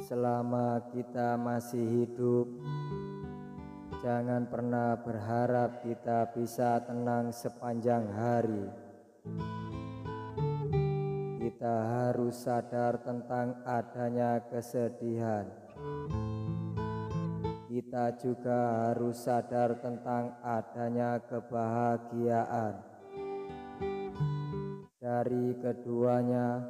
Selama kita masih hidup, jangan pernah berharap kita bisa tenang sepanjang hari. Kita harus sadar tentang adanya kesedihan. Kita juga harus sadar tentang adanya kebahagiaan. Dari keduanya,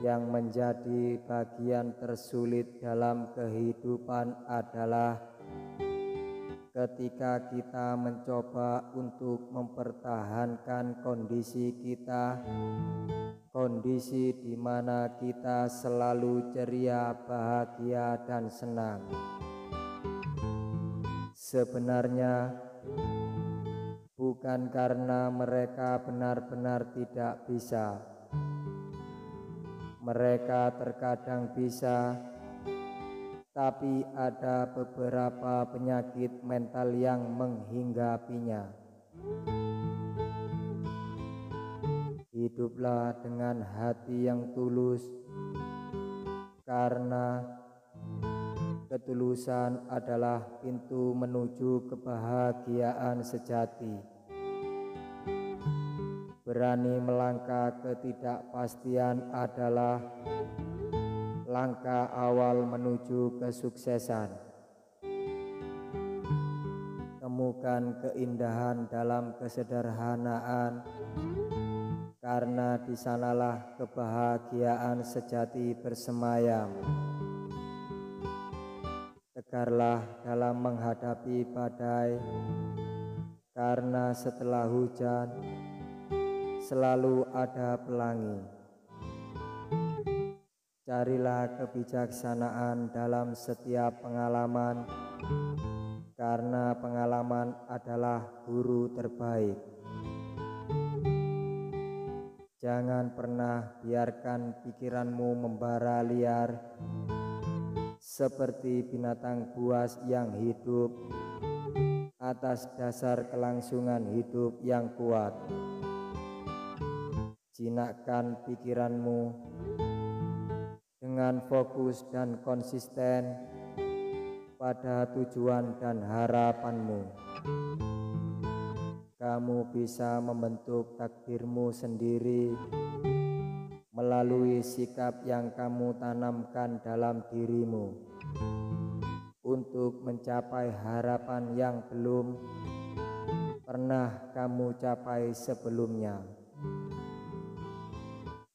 yang menjadi bagian tersulit dalam kehidupan adalah ketika kita mencoba untuk mempertahankan kondisi kita, kondisi di mana kita selalu ceria, bahagia, dan senang. Sebenarnya bukan karena mereka benar-benar tidak bisa. Mereka terkadang bisa, tapi ada beberapa penyakit mental yang menghinggapinya. Hiduplah dengan hati yang tulus, karena ketulusan adalah pintu menuju kebahagiaan sejati. Berani melangkah ketidakpastian adalah langkah awal menuju kesuksesan. Temukan keindahan dalam kesederhanaan, karena di sanalah kebahagiaan sejati bersemayam. Tegarlah dalam menghadapi badai, karena setelah hujan selalu ada pelangi. Carilah kebijaksanaan dalam setiap pengalaman, karena pengalaman adalah guru terbaik. Jangan pernah biarkan pikiranmu membara liar seperti binatang buas yang hidup atas dasar kelangsungan hidup yang kuat. Jinakkan pikiranmu dengan fokus dan konsisten pada tujuan dan harapanmu. Kamu bisa membentuk takdirmu sendiri melalui sikap yang kamu tanamkan dalam dirimu untuk mencapai harapan yang belum pernah kamu capai sebelumnya.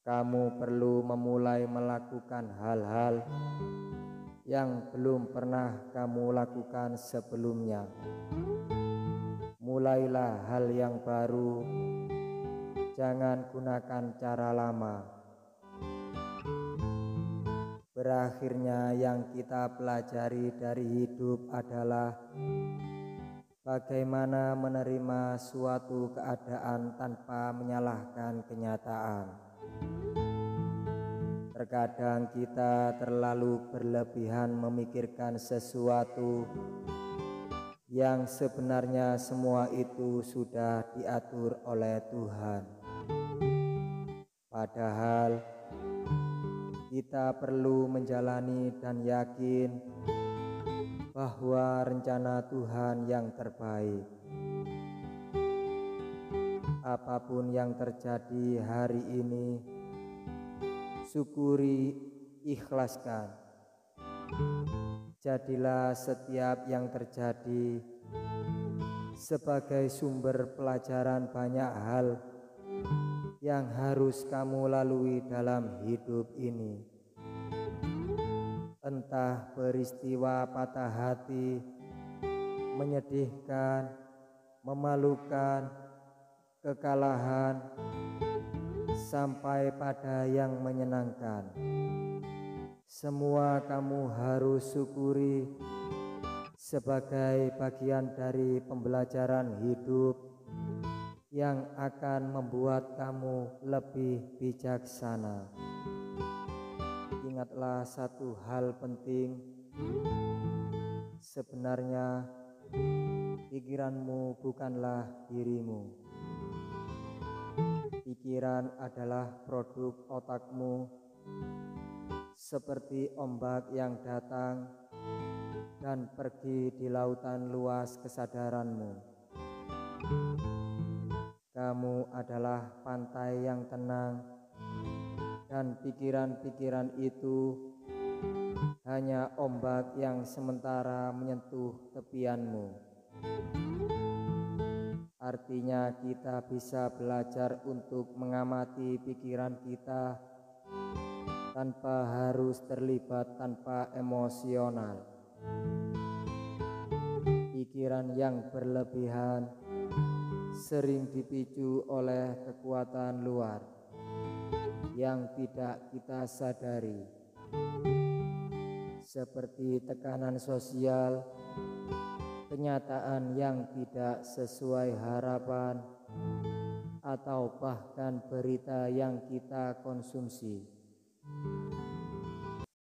Kamu perlu memulai melakukan hal-hal yang belum pernah kamu lakukan sebelumnya. Mulailah hal yang baru, jangan gunakan cara lama. Berakhirnya yang kita pelajari dari hidup adalah bagaimana menerima suatu keadaan tanpa menyalahkan kenyataan. Terkadang kita terlalu berlebihan memikirkan sesuatu yang sebenarnya semua itu sudah diatur oleh Tuhan. Padahal kita perlu menjalani dan yakin bahwa rencana Tuhan yang terbaik. Apapun yang terjadi hari ini, syukuri, ikhlaskan. Jadilah setiap yang terjadi sebagai sumber pelajaran banyak hal yang harus kamu lalui dalam hidup ini. Entah peristiwa patah hati, menyedihkan, memalukan, kekalahan, sampai pada yang menyenangkan. Semua kamu harus syukuri sebagai bagian dari pembelajaran hidup yang akan membuat kamu lebih bijaksana. Ingatlah satu hal penting, sebenarnya pikiranmu bukanlah dirimu. Pikiran adalah produk otakmu seperti ombak yang datang dan pergi di lautan luas kesadaranmu. Kamu adalah pantai yang tenang, dan pikiran-pikiran itu hanya ombak yang sementara menyentuh tepianmu. Artinya kita bisa belajar untuk mengamati pikiran kita tanpa harus terlibat tanpa emosional. Pikiran yang berlebihan sering dipicu oleh kekuatan luar yang tidak kita sadari, seperti tekanan sosial, kenyataan yang tidak sesuai harapan, atau bahkan berita yang kita konsumsi.